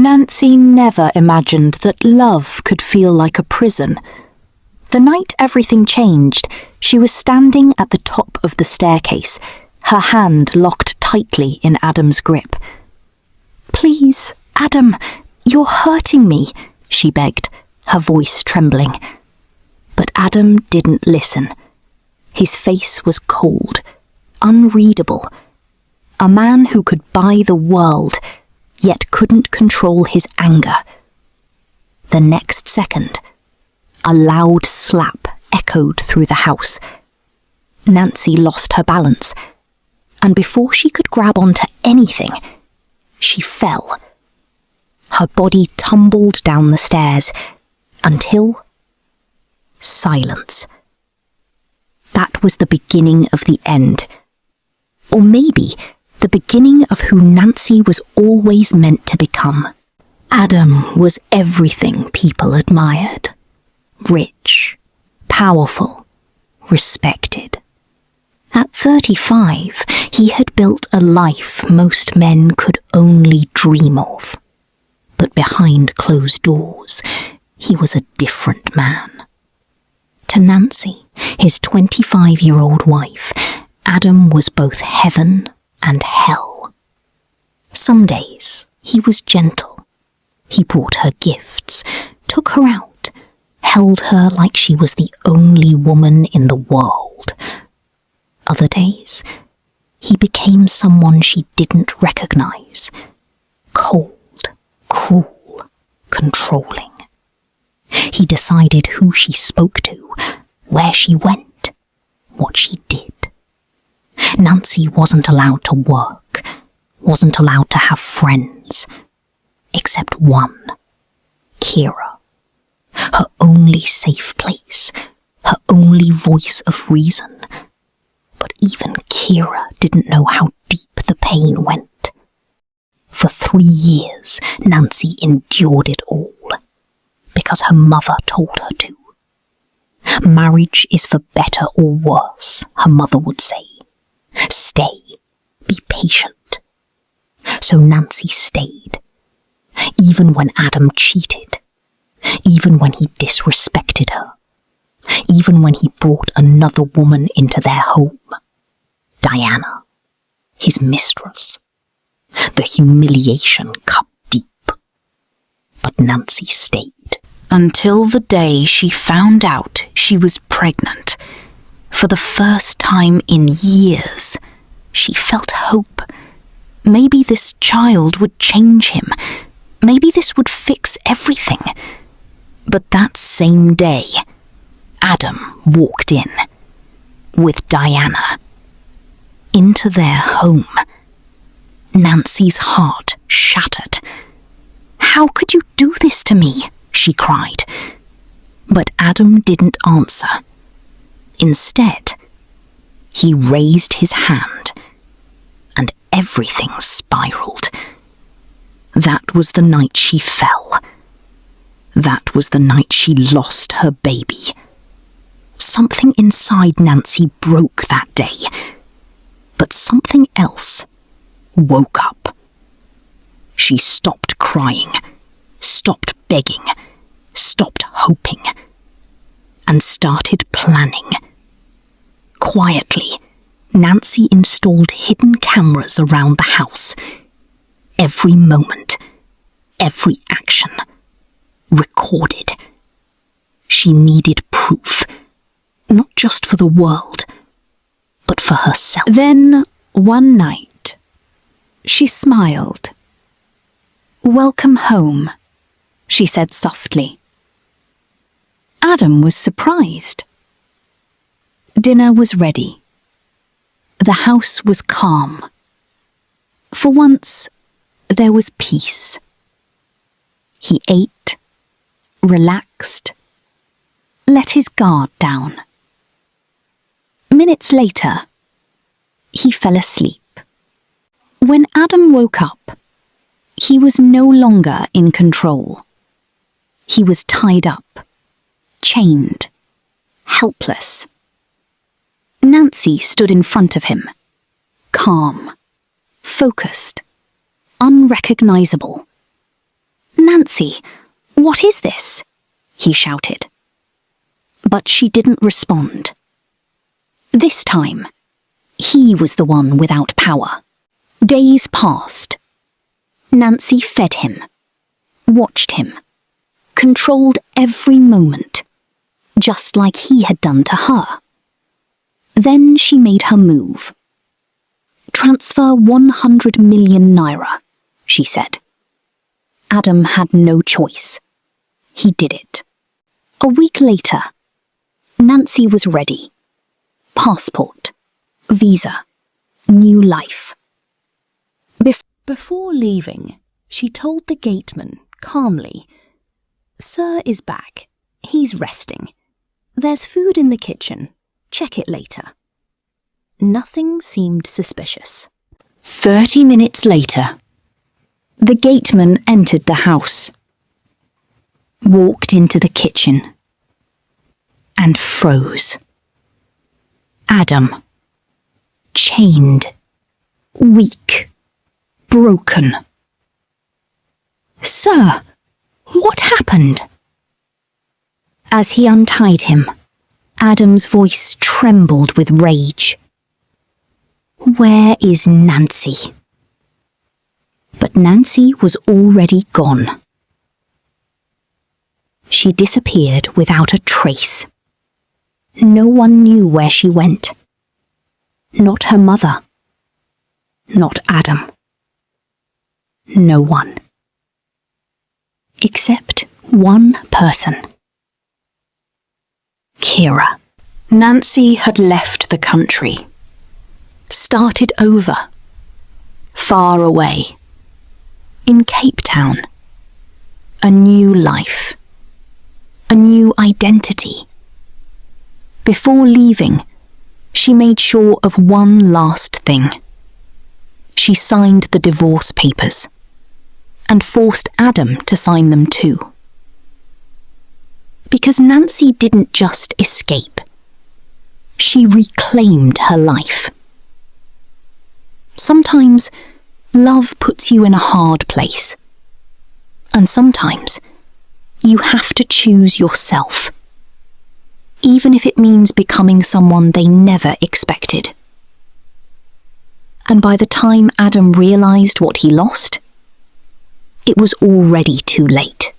Nancy never imagined that love could feel like a prison. The night everything changed, she was standing at the top of the staircase, her hand locked tightly in Adam's grip. "Please, Adam, you're hurting me," she begged, her voice trembling. But Adam didn't listen. His face was cold, unreadable. A man who could buy the world, yet couldn't control his anger. The next second, a loud slap echoed through the house. Nancy lost her balance, and before she could grab onto anything, she fell. Her body tumbled down the stairs until silence. That was the beginning of the end. Or maybe the beginning of who Nancy was always meant to become. Adam was everything people admired. Rich, powerful, respected. At 35, he had built a life most men could only dream of. But behind closed doors, he was a different man. To Nancy, his 25-year-old wife, Adam was both heaven and hell. Some days, he was gentle. He brought her gifts, took her out, held her like she was the only woman in the world. Other days, he became someone she didn't recognize. Cold, cruel, controlling. He decided who she spoke to, where she went, what she did. Nancy wasn't allowed to work, wasn't allowed to have friends, except one, Kira. Her only safe place, her only voice of reason. But even Kira didn't know how deep the pain went. For 3 years, Nancy endured it all, because her mother told her to. Marriage is for better or worse, her mother would say. Stay, be patient. So Nancy stayed, even when Adam cheated, even when he disrespected her, even when he brought another woman into their home. Diana, his mistress. The humiliation cut deep. But Nancy stayed. Until the day she found out she was pregnant. For the first time in years, she felt hope. Maybe this child would change him. Maybe this would fix everything. But that same day, Adam walked in, with Diana, into their home. Nancy's heart shattered. "How could you do this to me?" she cried. But Adam didn't answer. Instead, he raised his hand, and everything spiraled. That was the night she fell. That was the night she lost her baby. Something inside Nancy broke that day, but something else woke up. She stopped crying, stopped begging, stopped hoping, and started planning. Quietly, Nancy installed hidden cameras around the house. Every moment, every action, recorded. She needed proof, not just for the world, but for herself. Then, one night, she smiled. "Welcome home," she said softly. Adam was surprised. Dinner was ready. The house was calm. For once, there was peace. He ate, relaxed, let his guard down. Minutes later, he fell asleep. When Adam woke up, he was no longer in control. He was tied up, chained, helpless. Nancy stood in front of him, calm, focused, unrecognizable. Nancy, what is this? He shouted. But she didn't respond. This time, he was the one without power. Days passed. Nancy fed him, watched him, controlled every moment, just like he had done to her. Then she made her move. Transfer 100 million naira, she said. Adam had no choice. He did it. A week later, Nancy was ready. Passport, visa, new life. Before leaving, she told the gateman calmly, "Sir is back. He's resting. There's food in the kitchen. Check it later." Nothing seemed suspicious. 30 minutes later, the gateman entered the house, walked into the kitchen, and froze. Adam, chained, weak, broken. "Sir, what happened?" As he untied him, Adam's voice trembled with rage. "Where is Nancy?" But Nancy was already gone. She disappeared without a trace. No one knew where she went. Not her mother. Not Adam. No one. Except one person. Kira. Nancy had left the country. Started over. Far away. In Cape Town. A new life. A new identity. Before leaving, she made sure of one last thing. She signed the divorce papers, and forced Adam to sign them too. Because Nancy didn't just escape. She reclaimed her life. Sometimes, love puts you in a hard place. And sometimes, you have to choose yourself. Even if it means becoming someone they never expected. And by the time Adam realized what he lost, it was already too late.